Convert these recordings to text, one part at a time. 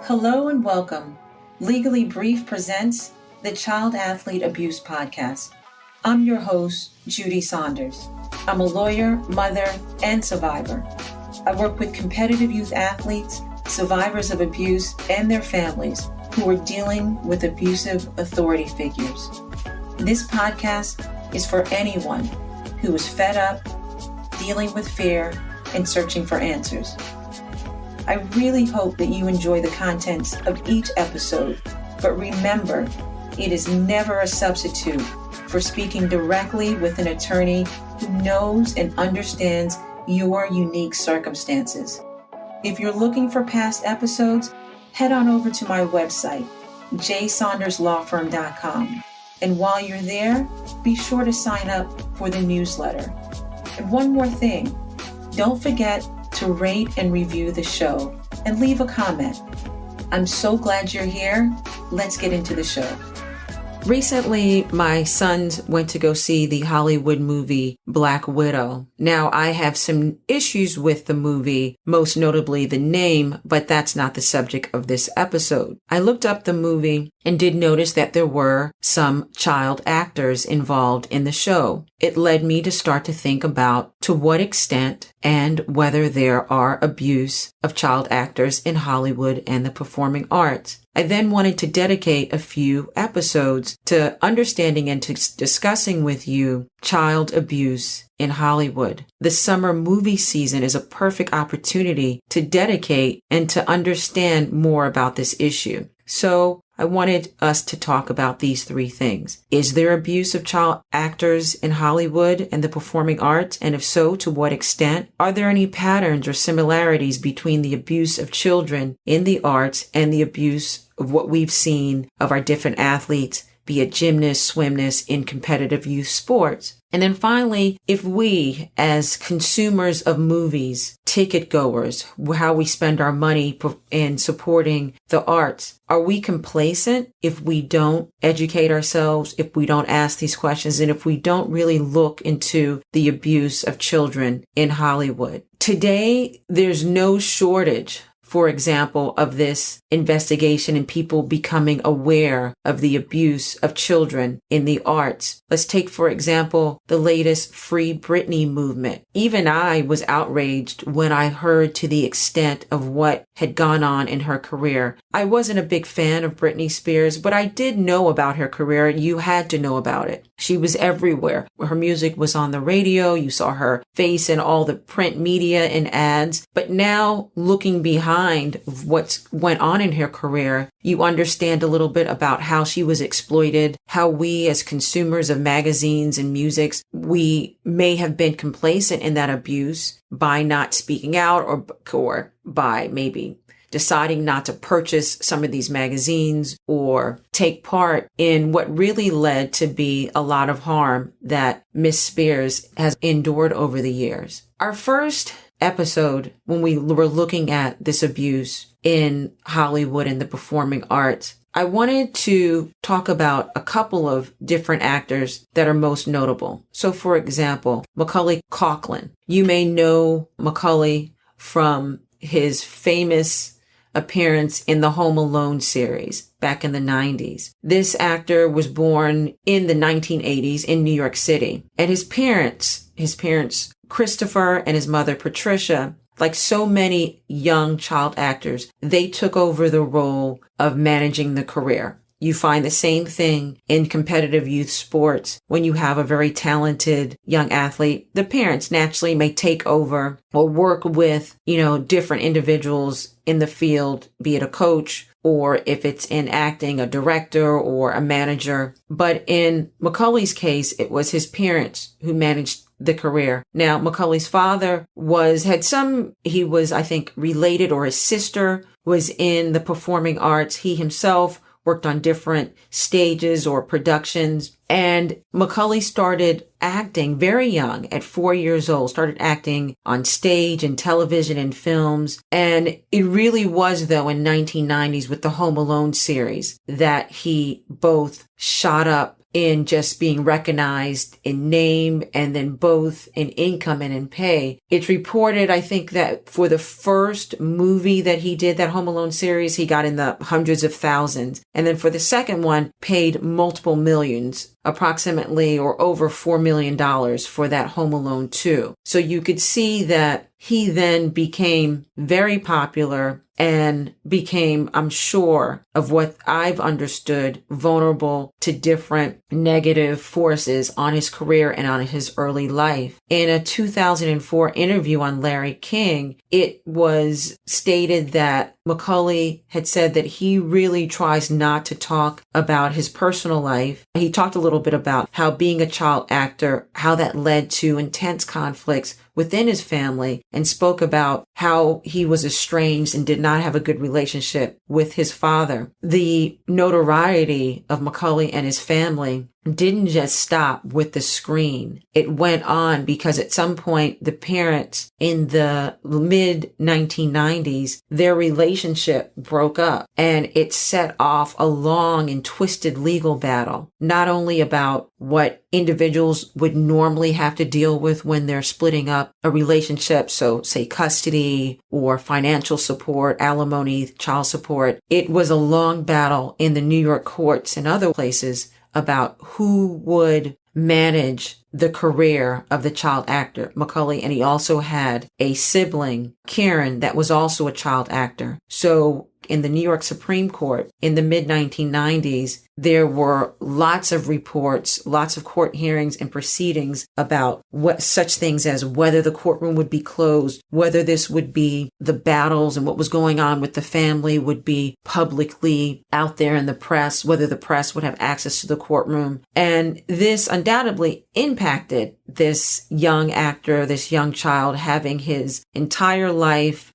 Hello and welcome. Legally Brief presents the Child Athlete Abuse Podcast. I'm your host, Judy Saunders. I'm a lawyer, mother, and survivor. I work with competitive youth athletes, survivors of abuse, and their families who are dealing with abusive authority figures. This podcast is for anyone who is fed up, dealing with fear, and searching for answers. I really hope that you enjoy the contents of each episode, but remember, it is never a substitute for speaking directly with an attorney who knows and understands your unique circumstances. If you're looking for past episodes, head on over to my website, jsaunderslawfirm.com. And while you're there, be sure to sign up for the newsletter. And one more thing, don't forget to rate and review the show and leave a comment. I'm so glad you're here. Let's get into the show. Recently, my sons went to go see the Hollywood movie Black Widow. Now, I have some issues with the movie, most notably the name, but that's not the subject of this episode. I looked up the movie and did notice that there were some child actors involved in the show. It led me to start to think about to what extent and whether there are abuse of child actors in Hollywood and the performing arts. I then wanted to dedicate a few episodes to understanding and to discussing with you child abuse in Hollywood. The summer movie season is a perfect opportunity to dedicate and to understand more about this issue. So I wanted us to talk about these three things. Is there abuse of child actors in Hollywood and the performing arts? And if so, to what extent? Are there any patterns or similarities between the abuse of children in the arts and the abuse of what we've seen of our different athletes, be it gymnasts, swimnasts in competitive youth sports? And then finally, if we, as consumers of movies, ticket goers, how we spend our money in supporting the arts, are we complacent if we don't educate ourselves, if we don't ask these questions, and if we don't really look into the abuse of children in Hollywood? Today, there's no shortage, for example, of this investigation and people becoming aware of the abuse of children in the arts. Let's take, for example, the latest Free Britney movement. Even I was outraged when I heard to the extent of what had gone on in her career. I wasn't a big fan of Britney Spears, but I did know about her career. You had to know about it. She was everywhere. Her music was on the radio. You saw her face in all the print media and ads. But now, looking behind what went on in her career, you understand a little bit about how she was exploited, how we as consumers of magazines and musics, we may have been complacent in that abuse by not speaking out or by maybe deciding not to purchase some of these magazines or take part in what really led to be a lot of harm that Miss Spears has endured over the years. Our first episode, when we were looking at this abuse in Hollywood and the performing arts, I wanted to talk about a couple of different actors that are most notable. So, for example, Macaulay Culkin. You may know Macaulay from his famous appearance in the Home Alone series back in the 90s. This actor was born in the 1980s in New York City. And his parents, Christopher, and his mother, Patricia, like so many young child actors, they took over the role of managing the career. You find the same thing in competitive youth sports. When you have a very talented young athlete, the parents naturally may take over or work with, different individuals in the field, be it a coach or if it's in acting, a director or a manager. But in Macaulay's case, it was his parents who managed the career. Now, Macaulay's father he was, I think, related, or his sister was in the performing arts. He himself worked on different stages or productions. And Macaulay started acting very young, at 4 years old, started acting on stage and television and films. And it really was, though, in 1990s with the Home Alone series that he both shot up in just being recognized in name and then both in income and in pay. It's reported, I think, that for the first movie that he did, that Home Alone series, he got in the hundreds of thousands. And then for the second one, paid multiple millions, approximately or over $4 million for that Home Alone 2. So you could see that he then became very popular and became, I'm sure, of what I've understood, vulnerable to different negative forces on his career and on his early life. In a 2004 interview on Larry King, it was stated that Macaulay had said that he really tries not to talk about his personal life. He talked a little bit about how being a child actor, how that led to intense conflicts within his family, and spoke about how he was estranged and did not have a good relationship with his father. The notoriety of Macaulay and his family didn't just stop with the screen. It went on because at some point the parents in the mid 1990s, their relationship broke up and it set off a long and twisted legal battle, not only about what individuals would normally have to deal with when they're splitting up a relationship. So say custody or financial support, alimony, child support. It was a long battle in the New York courts and other places about who would manage the career of the child actor, Macaulay. And he also had a sibling, Karen, that was also a child actor. So in the New York Supreme Court in the mid 1990s, there were lots of reports, lots of court hearings and proceedings about what such things as whether the courtroom would be closed, whether this would be the battles and what was going on with the family would be publicly out there in the press, whether the press would have access to the courtroom. And this undoubtedly impacted this young actor, this young child, having his entire life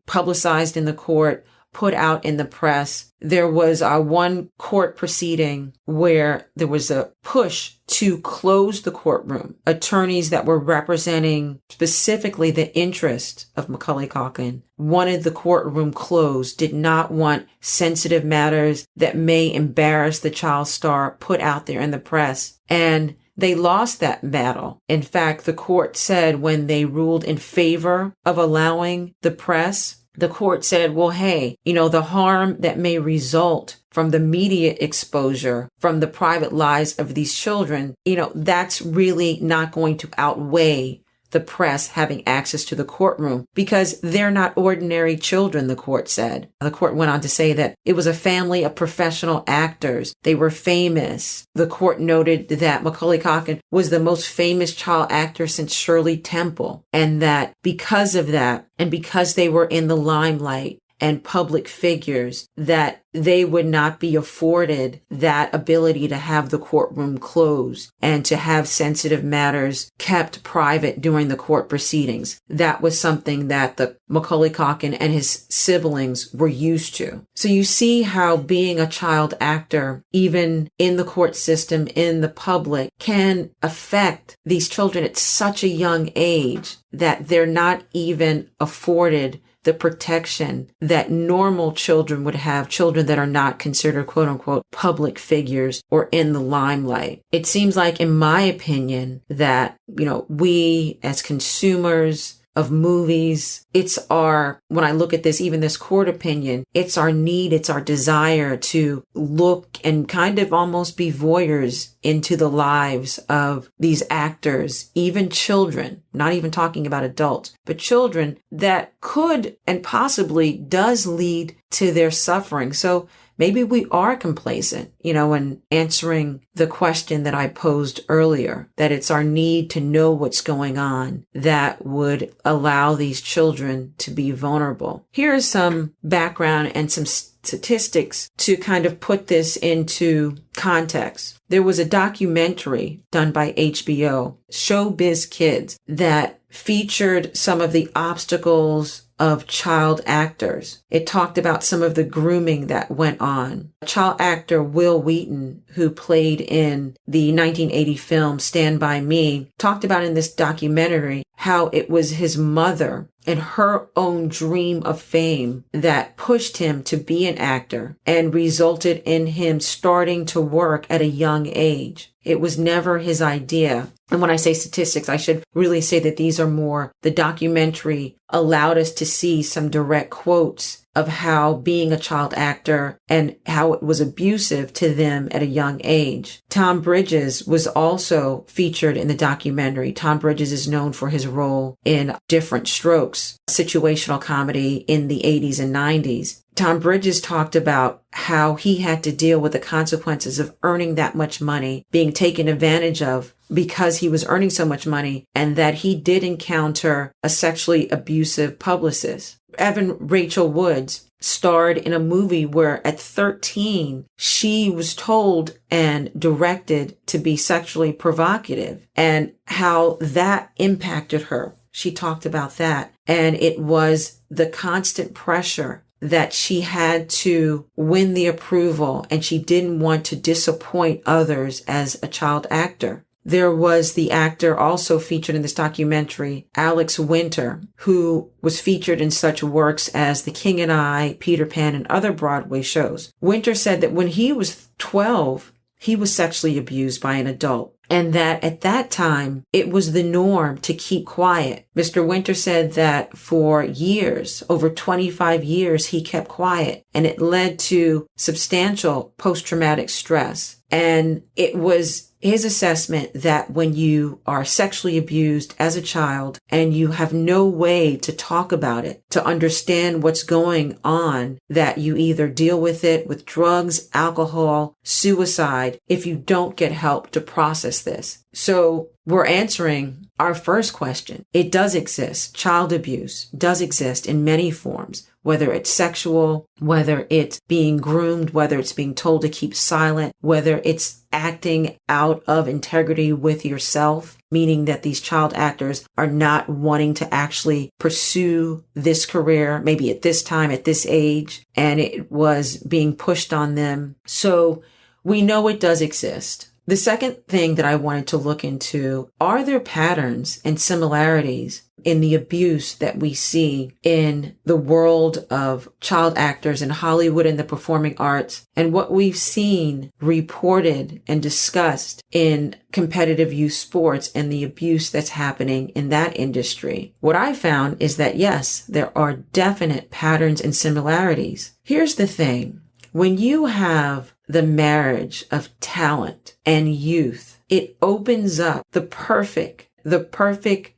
publicized in the court, put out in the press. There was one court proceeding where there was a push to close the courtroom. Attorneys that were representing specifically the interest of Macaulay Culkin wanted the courtroom closed, did not want sensitive matters that may embarrass the child star put out there in the press. And they lost that battle. In fact, the court said when they ruled in favor of allowing the press, the court said, well, hey, the harm that may result from the media exposure, from the private lives of these children, that's really not going to outweigh the press having access to the courtroom because they're not ordinary children, the court said. The court went on to say that it was a family of professional actors. They were famous. The court noted that Macaulay Culkin was the most famous child actor since Shirley Temple, and that because of that, and because they were in the limelight and public figures, that they would not be afforded that ability to have the courtroom closed and to have sensitive matters kept private during the court proceedings. That was something that the Macaulay Culkin and his siblings were used to. So you see how being a child actor, even in the court system, in the public, can affect these children at such a young age that they're not even afforded the protection that normal children would have, children that are not considered quote unquote public figures or in the limelight. It seems like, in my opinion, that, we as consumers of movies, when I look at this, even this court opinion, it's our need, it's our desire to look and kind of almost be voyeurs into the lives of these actors, even children, not even talking about adults, but children that could and possibly does lead to their suffering. So maybe we are complacent, in answering the question that I posed earlier, that it's our need to know what's going on that would allow these children to be vulnerable. Here is some background and some statistics to kind of put this into context. There was a documentary done by HBO, Showbiz Kids, that featured some of the obstacles of child actors. It talked about some of the grooming that went on. Child actor Will Wheaton, who played in the 1980 film Stand By Me, talked about in this documentary how it was his mother and her own dream of fame that pushed him to be an actor and resulted in him starting to work at a young age. It was never his idea. And when I say statistics, I should really say that these are more, the documentary allowed us to see some direct quotes of how being a child actor and how it was abusive to them at a young age. Tom Bridges was also featured in the documentary. Tom Bridges is known for his role in Different Strokes, situational comedy in the 80s and 90s. Tom Bridges talked about how he had to deal with the consequences of earning that much money, being taken advantage of because he was earning so much money, and that he did encounter a sexually abusive publicist. Evan Rachel Woods starred in a movie where at 13, she was told and directed to be sexually provocative, and how that impacted her. She talked about that. And it was the constant pressure that she had to win the approval, and she didn't want to disappoint others as a child actor. There was the actor also featured in this documentary, Alex Winter, who was featured in such works as The King and I, Peter Pan, and other Broadway shows. Winter said that when he was 12, he was sexually abused by an adult, and that at that time, it was the norm to keep quiet. Mr. Winter said that for years, over 25 years, he kept quiet, and it led to substantial post-traumatic stress. And it was his assessment that when you are sexually abused as a child and you have no way to talk about it, to understand what's going on, that you either deal with it with drugs, alcohol, suicide, if you don't get help to process this. So we're answering our first question. It does exist. Child abuse does exist in many forms, whether it's sexual, whether it's being groomed, whether it's being told to keep silent, whether it's acting out of integrity with yourself, meaning that these child actors are not wanting to actually pursue this career, maybe at this time, at this age, and it was being pushed on them. So we know it does exist. The second thing that I wanted to look into, are there patterns and similarities in the abuse that we see in the world of child actors in Hollywood and the performing arts, and what we've seen reported and discussed in competitive youth sports and the abuse that's happening in that industry? What I found is that yes, there are definite patterns and similarities. Here's the thing. When you have the marriage of talent and youth, it opens up the perfect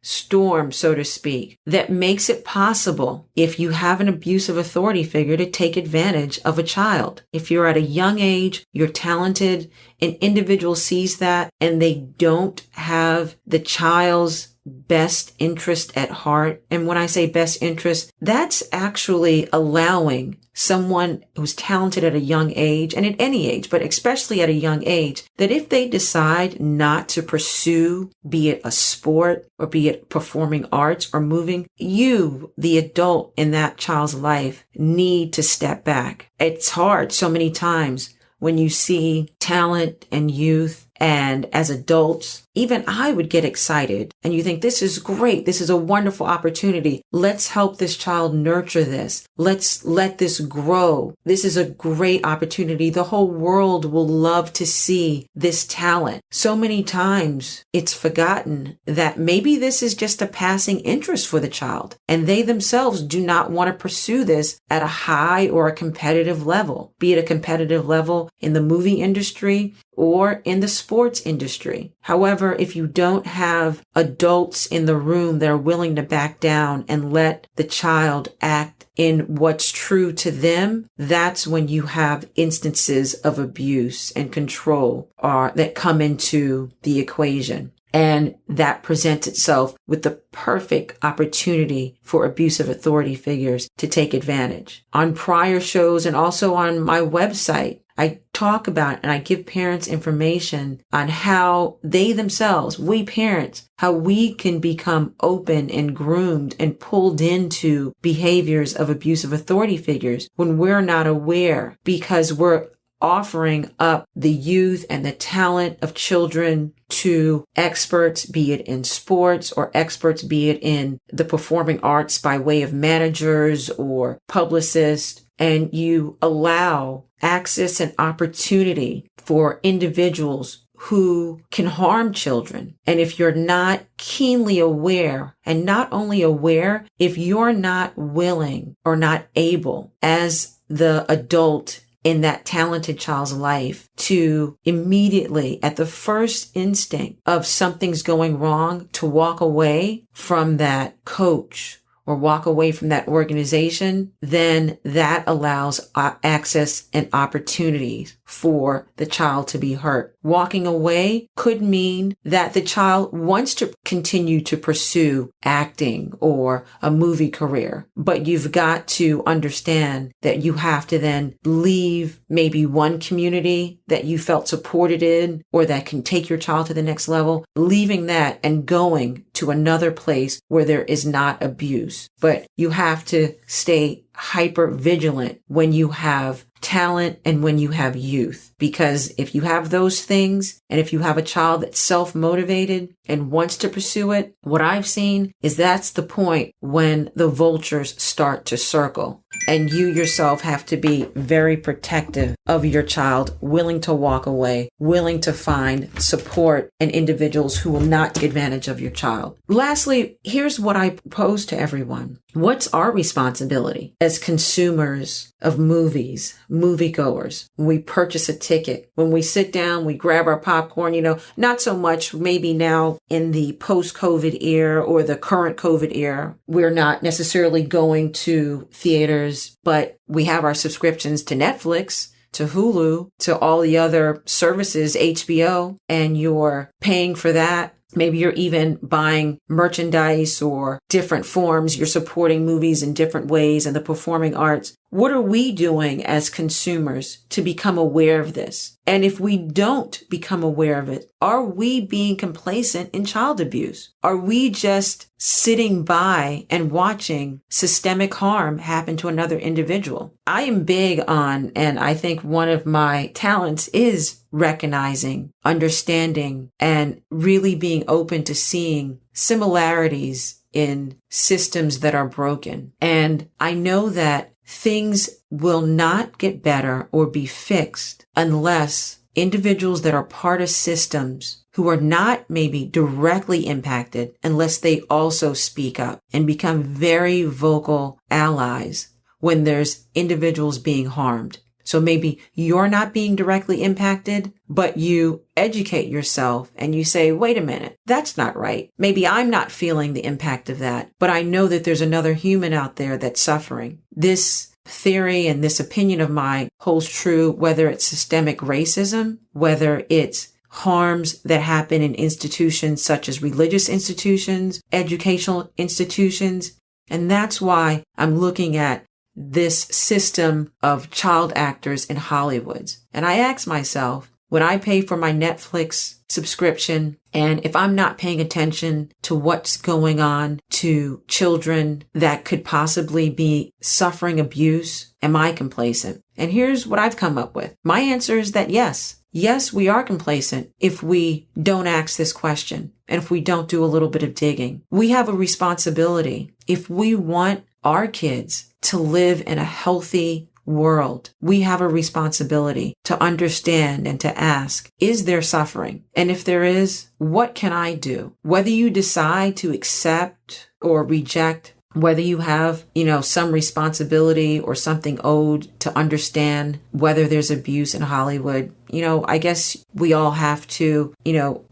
storm, so to speak, that makes it possible, if you have an abusive authority figure, to take advantage of a child. If you're at a young age, you're talented, an individual sees that, and they don't have the child's best interest at heart. And when I say best interest, that's actually allowing someone who's talented at a young age, and at any age, but especially at a young age, that if they decide not to pursue, be it a sport or be it performing arts or moving, you, the adult in that child's life, need to step back. It's hard so many times when you see talent and youth, and as adults, even I would get excited, and you think, this is great. This is a wonderful opportunity. Let's help this child nurture this. Let's let this grow. This is a great opportunity. The whole world will love to see this talent. So many times it's forgotten that maybe this is just a passing interest for the child, and they themselves do not want to pursue this at a high or a competitive level, be it a competitive level in the movie industry or in the sports industry. However, if you don't have adults in the room that are willing to back down and let the child act in what's true to them, that's when you have instances of abuse and control that come into the equation. And that presents itself with the perfect opportunity for abusive authority figures to take advantage. On prior shows and also on my website, I talk about and I give parents information on how they themselves, we parents, how we can become open and groomed and pulled into behaviors of abusive authority figures when we're not aware, because we're offering up the youth and the talent of children to experts, be it in sports or experts, be it in the performing arts by way of managers or publicists, and you allow access and opportunity for individuals who can harm children. And if you're not keenly aware, and not only aware, if you're not willing or not able as the adult in that talented child's life to immediately, at the first instinct of something's going wrong, to walk away from that coach or walk away from that organization, then that allows access and opportunities for the child to be hurt. Walking away could mean that the child wants to continue to pursue acting or a movie career, but you've got to understand that you have to then leave maybe one community that you felt supported in or that can take your child to the next level, leaving that and going to another place where there is not abuse. But you have to stay hyper vigilant when you have talent and when you have youth, because if you have those things and if you have a child that's self-motivated and wants to pursue it, what I've seen is that's the point when the vultures start to circle. And you yourself have to be very protective of your child, willing to walk away, willing to find support and individuals who will not take advantage of your child. Lastly, here's what I propose to everyone. What's our responsibility as consumers of movies, moviegoers? When we purchase a ticket, when we sit down, we grab our popcorn, not so much maybe now in the post-COVID era or the current COVID era. We're not necessarily going to theaters, but we have our subscriptions to Netflix, to Hulu, to all the other services, HBO, and you're paying for that. Maybe you're even buying merchandise or different forms. You're supporting movies in different ways and the performing arts. What are we doing as consumers to become aware of this? And if we don't become aware of it, are we being complacent in child abuse? Are we just sitting by and watching systemic harm happen to another individual? I am big on, and I think one of my talents is recognizing, understanding, and really being open to seeing similarities in systems that are broken. And I know that things will not get better or be fixed unless individuals that are part of systems who are not maybe directly impacted, unless they also speak up and become very vocal allies when there's individuals being harmed. So maybe you're not being directly impacted, but you educate yourself and you say, wait a minute, that's not right. Maybe I'm not feeling the impact of that, but I know that there's another human out there that's suffering. This theory and this opinion of mine holds true whether it's systemic racism, whether it's harms that happen in institutions such as religious institutions, educational institutions. And that's why I'm looking at this system of child actors in Hollywood. And I ask myself, when I pay for my Netflix subscription, and if I'm not paying attention to what's going on to children that could possibly be suffering abuse, am I complacent? And here's what I've come up with. My answer is that yes. Yes, we are complacent if we don't ask this question and if we don't do a little bit of digging. We have a responsibility. If we want our kids to live in a healthy world, we have a responsibility to understand and to ask, is there suffering? And if there is, what can I do? Whether you decide to accept or reject, whether you have, some responsibility or something owed to understand whether there's abuse in Hollywood, I guess we all have to,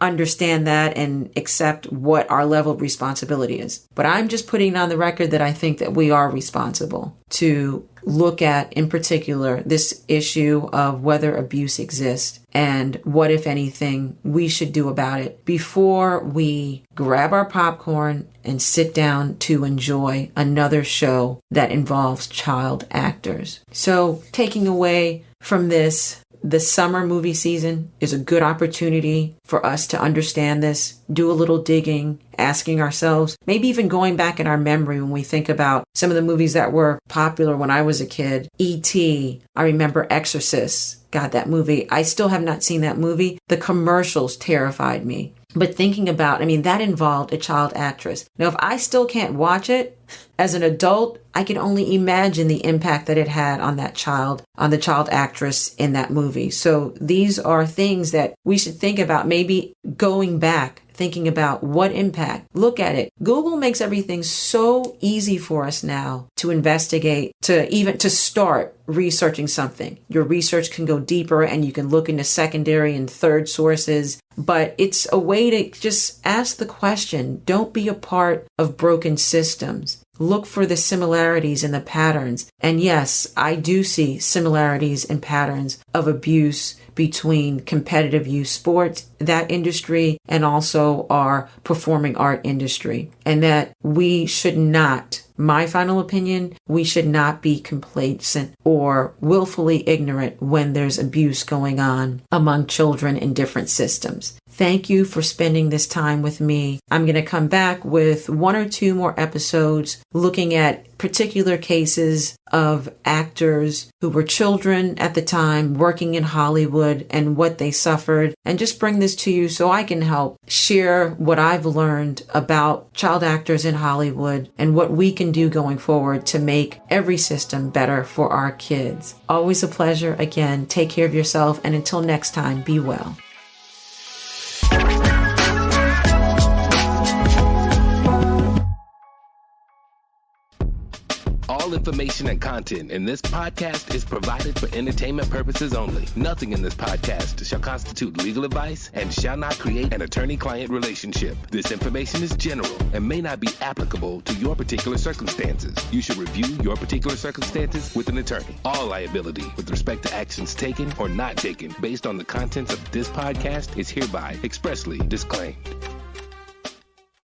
understand that and accept what our level of responsibility is. But I'm just putting on the record that I think that we are responsible to look at, in particular, this issue of whether abuse exists and what, if anything, we should do about it before we grab our popcorn and sit down to enjoy another show that involves child actors. So taking away from this, the summer movie season is a good opportunity for us to understand this, do a little digging, asking ourselves, maybe even going back in our memory when we think about some of the movies that were popular when I was a kid. E.T., I remember Exorcist. God, that movie. I still have not seen that movie. The commercials terrified me. But thinking about, that involved a child actress. Now, if I still can't watch it as an adult, I can only imagine the impact that it had on that child, on the child actress in that movie. So these are things that we should think about, maybe going back, thinking about what impact. Look at it. Google makes everything so easy for us now to investigate, to start researching something. Your research can go deeper and you can look into secondary and third sources, but it's a way to just ask the question. Don't be a part of broken systems. Look for the similarities and the patterns. And yes, I do see similarities and patterns of abuse between competitive youth sports, that industry, and also our performing art industry. And that we should not, my final opinion, we should not be complacent or willfully ignorant when there's abuse going on among children in different systems. Thank you for spending this time with me. I'm going to come back with 1 or 2 more episodes looking at particular cases of actors who were children at the time working in Hollywood and what they suffered, and just bring this to you so I can help share what I've learned about child actors in Hollywood and what we can do going forward to make every system better for our kids. Always a pleasure. Again, take care of yourself, and until next time, be well. All information and content in this podcast is provided for entertainment purposes only. Nothing in this podcast shall constitute legal advice and shall not create an attorney-client relationship. This information is general and may not be applicable to your particular circumstances. You should review your particular circumstances with an attorney. All liability with respect to actions taken or not taken based on the contents of this podcast is hereby expressly disclaimed.